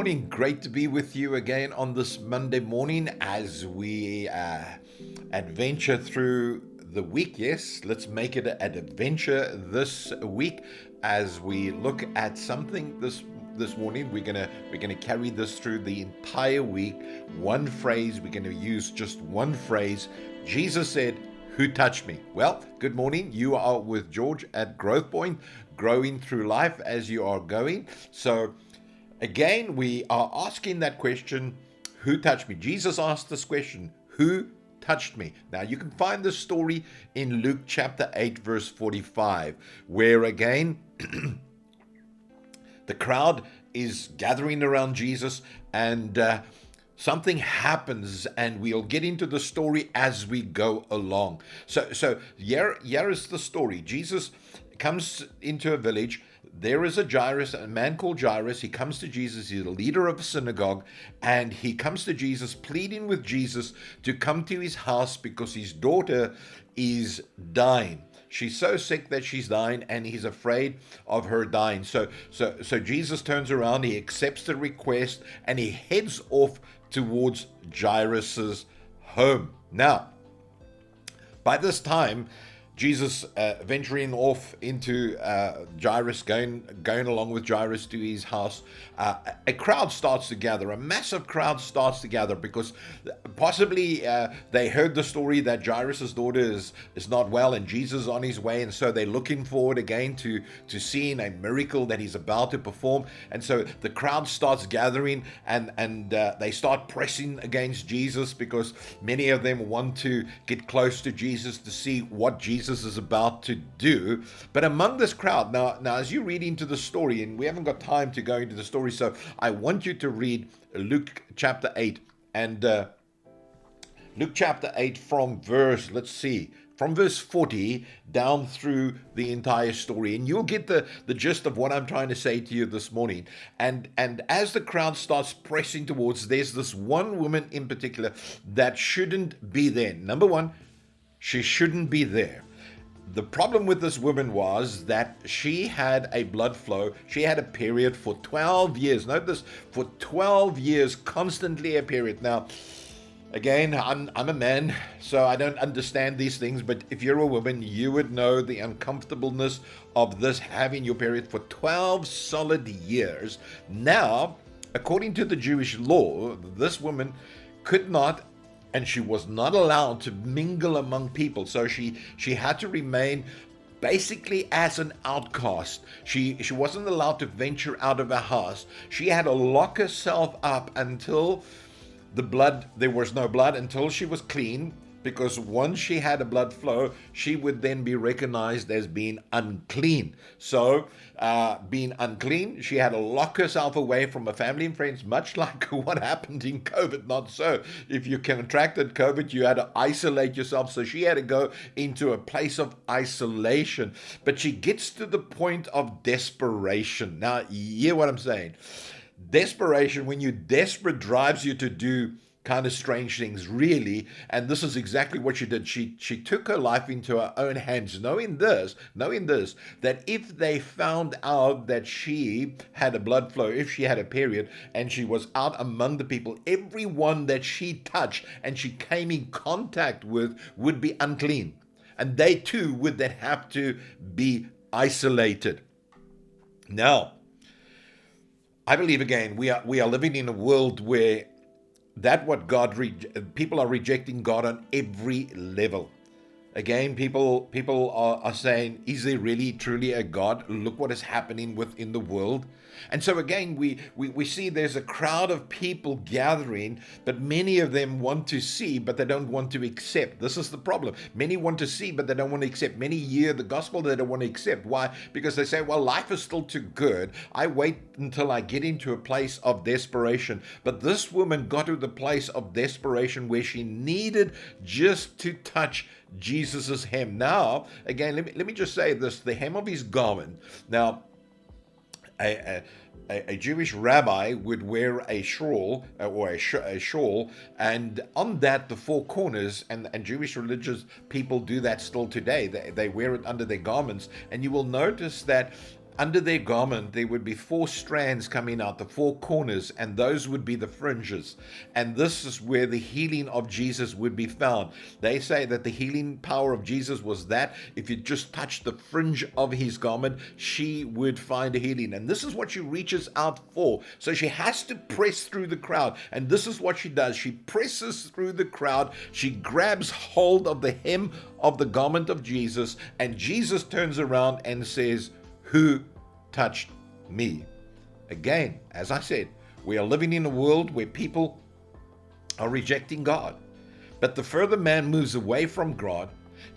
morning. Great to be with you again on this Monday morning as we adventure through the week. Yes, let's make it an adventure this week as we look at something this morning. We're gonna carry this through the entire week. One phrase. We're gonna use just one phrase. Jesus said, "Who touched me?" Well, good morning. You are with George at Growth Point, growing through life as you are going. So again, we are asking that question, who touched me? Jesus asked this question, who touched me? Now, you can find this story in Luke chapter 8, verse 45, where again, the crowd is gathering around Jesus and something happens, and we'll get into the story as we go along. So here is the story. Jesus comes into a village. There is a man called Jairus. He comes to Jesus. He's a leader of a synagogue, and he comes to Jesus, pleading with Jesus to come to his house because his daughter is dying. She's so sick that she's dying, and he's afraid of her dying. So Jesus turns around, he accepts the request, and he heads off towards Jairus's home. Now, by this time, Jesus venturing off into Jairus, going along with Jairus to his house, a crowd starts to gather. A massive crowd starts to gather because possibly they heard the story that Jairus' daughter is not well and Jesus is on his way, and so they're looking forward again to seeing a miracle that he's about to perform. And so the crowd starts gathering, and they start pressing against Jesus because many of them want to get close to Jesus to see what Jesus is about to do. But among this crowd, now as you read into the story, and we haven't got time to go into the story, so I want you to read Luke chapter 8 and Luke chapter 8 from verse 40 down through the entire story, and you'll get the gist of what I'm trying to say to you this morning. And as the crowd starts pressing towards, there's this one woman in particular that shouldn't be there. Number one, she shouldn't be there. The problem with this woman was that she had a blood flow. She had a period for 12 years. Note this, for 12 years, constantly a period. Now, again, I'm a man, so I don't understand these things, but if you're a woman, you would know the uncomfortableness of this, having your period for 12 solid years. Now, according to the Jewish law, this woman could not, and she was not allowed to mingle among people. So she had to remain basically as an outcast. She wasn't allowed to venture out of her house. She had to lock herself up until there was no blood, until she was clean, because once she had a blood flow, she would then be recognized as being unclean. So, being unclean, she had to lock herself away from her family and friends, much like what happened in COVID. Not so. If you contracted COVID, you had to isolate yourself. So she had to go into a place of isolation. But she gets to the point of desperation. Now, you hear what I'm saying? Desperation, when you're desperate, drives you to do kind of strange things, really. And this is exactly what she did. She took her life into her own hands, knowing this, that if they found out that she had a blood flow, if she had a period, and she was out among the people, everyone that she touched and she came in contact with would be unclean. And they too would then have to be isolated. Now, I believe again, we are living in a world where people are rejecting God on every level. Again, people are saying, is there really truly a God? Look what is happening within the world. And so again, we see there's a crowd of people gathering, but many of them want to see, but they don't want to accept. This is the problem. Many want to see, but they don't want to accept. Many hear the gospel, they don't want to accept. Why? Because they say, well, life is still too good. I wait until I get into a place of desperation. But this woman got to the place of desperation where she needed just to touch Jesus's hem. Now, again, let me just say this: the hem of his garment. Now, a Jewish rabbi would wear a shawl or a shawl, and on that the four corners, and Jewish religious people do that still today. They wear it under their garments, and you will notice that under their garment, there would be 4 strands coming out, the 4 corners, and those would be the fringes. And this is where the healing of Jesus would be found. They say that the healing power of Jesus was that if you just touched the fringe of his garment, she would find a healing. And this is what she reaches out for. So she has to press through the crowd. And this is what she does. She presses through the crowd. She grabs hold of the hem of the garment of Jesus, and Jesus turns around and says, "Who touched me?" Again, as I said, we are living in a world where people are rejecting God. But the further man moves away from God,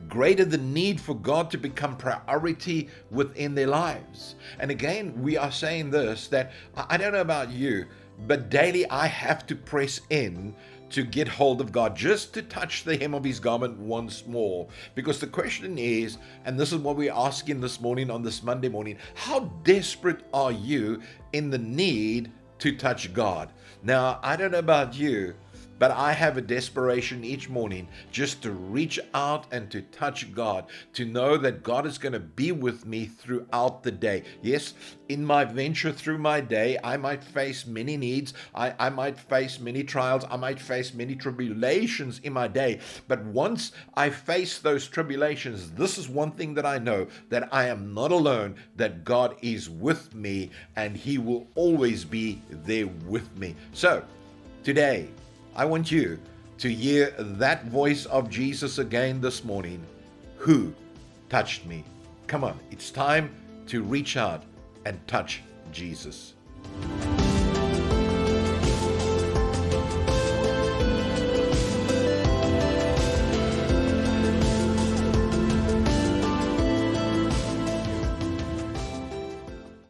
greater the need for God to become priority within their lives. And again, we are saying this, that I don't know about you, but daily I have to press in to get hold of God, just to touch the hem of his garment once more. Because the question is, and this is what we're asking this morning on this Monday morning, how desperate are you in the need to touch God? Now, I don't know about you, but I have a desperation each morning just to reach out and to touch God, to know that God is going to be with me throughout the day. Yes, in my venture through my day, I might face many needs. I might face many trials. I might face many tribulations in my day. But once I face those tribulations, this is one thing that I know, that I am not alone, that God is with me and he will always be there with me. So today, I want you to hear that voice of Jesus again this morning. Who touched me? Come on, it's time to reach out and touch Jesus.